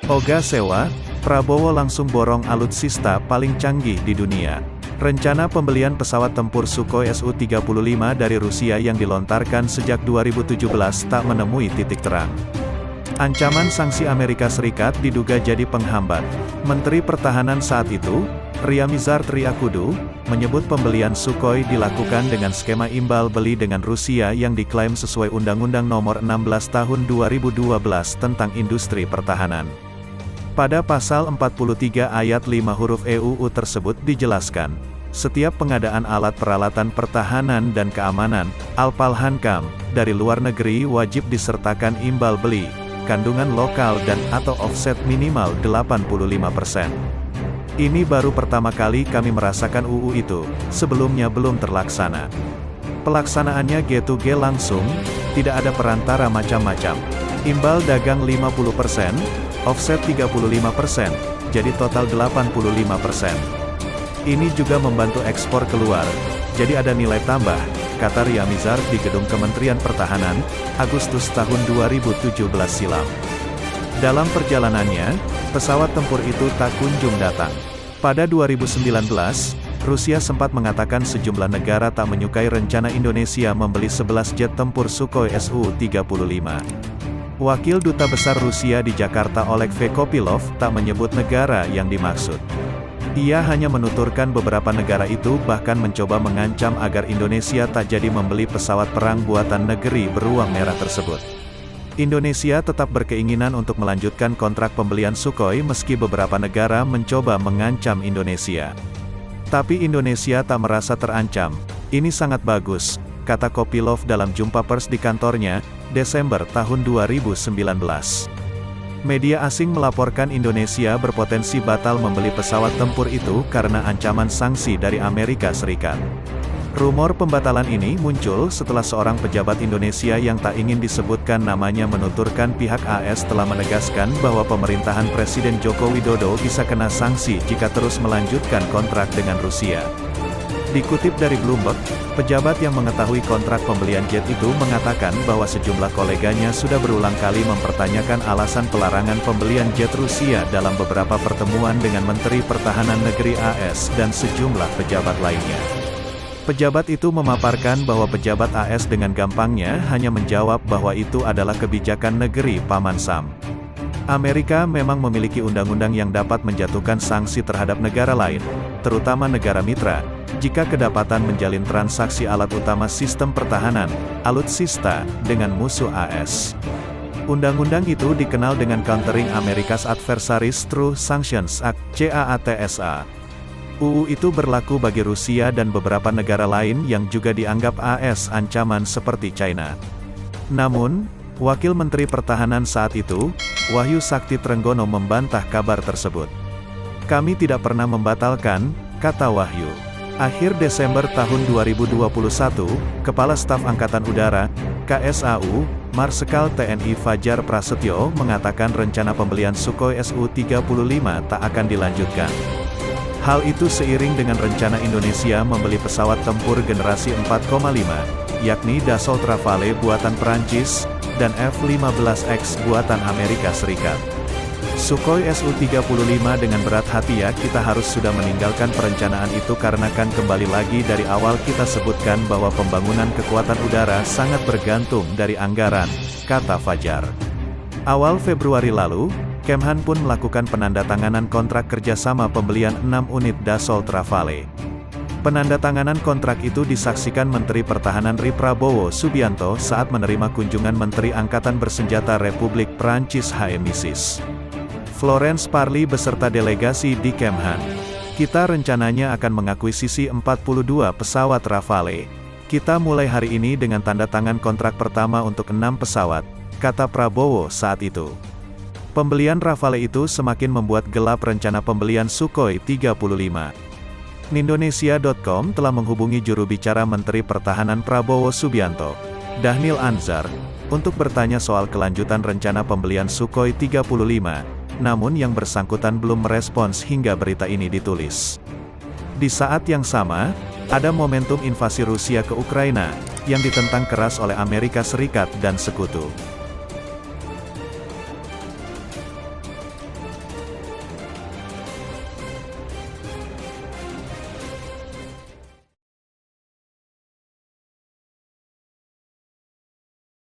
Oga sewa, Prabowo langsung borong alutsista paling canggih di dunia. Rencana pembelian pesawat tempur Sukhoi Su-35 dari Rusia yang dilontarkan sejak 2017 tak menemui titik terang. Ancaman sanksi Amerika Serikat diduga jadi penghambat. Menteri Pertahanan saat itu, Ryamizar Triakudu, menyebut pembelian Sukhoi dilakukan dengan skema imbal beli dengan Rusia yang diklaim sesuai Undang-Undang Nomor 16 Tahun 2012 tentang Industri Pertahanan. Pada pasal 43 ayat 5 huruf EUU tersebut dijelaskan, setiap pengadaan alat peralatan pertahanan dan keamanan, Al-Palhankam, dari luar negeri wajib disertakan imbal beli, kandungan lokal dan atau offset minimal 85%. Ini baru pertama kali kami merasakan UU itu, sebelumnya belum terlaksana. Pelaksanaannya G2G langsung, tidak ada perantara macam-macam. Imbal dagang 50%, offset 35%, jadi total 85%. Ini juga membantu ekspor keluar, jadi ada nilai tambah, kata Ryamizar di Gedung Kementerian Pertahanan, Agustus tahun 2017 silam. Dalam perjalanannya, pesawat tempur itu tak kunjung datang. Pada 2019, Rusia sempat mengatakan sejumlah negara tak menyukai rencana Indonesia membeli 11 jet tempur Sukhoi Su-35. Wakil Duta Besar Rusia di Jakarta Oleg V. Kopilov tak menyebut negara yang dimaksud. Ia hanya menuturkan beberapa negara itu bahkan mencoba mengancam agar Indonesia tak jadi membeli pesawat perang buatan negeri beruang merah tersebut. Indonesia tetap berkeinginan untuk melanjutkan kontrak pembelian Sukhoi meski beberapa negara mencoba mengancam Indonesia. Tapi Indonesia tak merasa terancam. Ini sangat bagus, kata Kopilov dalam jumpa pers di kantornya, Desember tahun 2019. Media asing melaporkan Indonesia berpotensi batal membeli pesawat tempur itu karena ancaman sanksi dari Amerika Serikat. Rumor pembatalan ini muncul setelah seorang pejabat Indonesia yang tak ingin disebutkan namanya menuturkan pihak AS telah menegaskan bahwa pemerintahan Presiden Joko Widodo bisa kena sanksi jika terus melanjutkan kontrak dengan Rusia. Dikutip dari Bloomberg, pejabat yang mengetahui kontrak pembelian jet itu mengatakan bahwa sejumlah koleganya sudah berulang kali mempertanyakan alasan pelarangan pembelian jet Rusia dalam beberapa pertemuan dengan Menteri Pertahanan Negeri AS dan sejumlah pejabat lainnya. Pejabat itu memaparkan bahwa pejabat AS dengan gampangnya hanya menjawab bahwa itu adalah kebijakan negeri Paman Sam. Amerika memang memiliki undang-undang yang dapat menjatuhkan sanksi terhadap negara lain, terutama negara mitra, jika kedapatan menjalin transaksi alat utama sistem pertahanan, alutsista, dengan musuh AS. Undang-undang itu dikenal dengan Countering America's Adversaries Through Sanctions Act, CAATSA. UU itu berlaku bagi Rusia dan beberapa negara lain yang juga dianggap AS ancaman seperti China. Namun, Wakil Menteri Pertahanan saat itu, Wahyu Sakti Trenggono membantah kabar tersebut. Kami tidak pernah membatalkan, kata Wahyu. Akhir Desember tahun 2021, Kepala Staf Angkatan Udara, KSAU, Marsikal TNI Fajar Prasetyo mengatakan rencana pembelian Sukhoi Su-35 tak akan dilanjutkan. Hal itu seiring dengan rencana Indonesia membeli pesawat tempur generasi 4,5, yakni Dassault Rafale buatan Perancis, dan F-15X buatan Amerika Serikat. Sukhoi Su-35 dengan berat hati ya kita harus sudah meninggalkan perencanaan itu karena kan kembali lagi dari awal kita sebutkan bahwa pembangunan kekuatan udara sangat bergantung dari anggaran, kata Fajar. Awal Februari lalu, Kemhan pun melakukan penandatanganan kontrak kerjasama pembelian 6 unit Dassault Rafale. Penandatanganan kontrak itu disaksikan Menteri Pertahanan Prabowo Subianto saat menerima kunjungan Menteri Angkatan Bersenjata Republik Prancis HMISIS. Florence Parly beserta delegasi di Kemhan. Kita rencananya akan mengakuisisi 42 pesawat Rafale. Kita mulai hari ini dengan tanda tangan kontrak pertama untuk 6 pesawat, kata Prabowo saat itu. Pembelian Rafale itu semakin membuat gelap rencana pembelian Sukhoi 35. Nindonesia.com telah menghubungi juru bicara Menteri Pertahanan Prabowo Subianto, Dhanil Anzar, untuk bertanya soal kelanjutan rencana pembelian Sukhoi 35, namun yang bersangkutan belum merespons hingga berita ini ditulis. Di saat yang sama, ada momentum invasi Rusia ke Ukraina, yang ditentang keras oleh Amerika Serikat dan sekutu.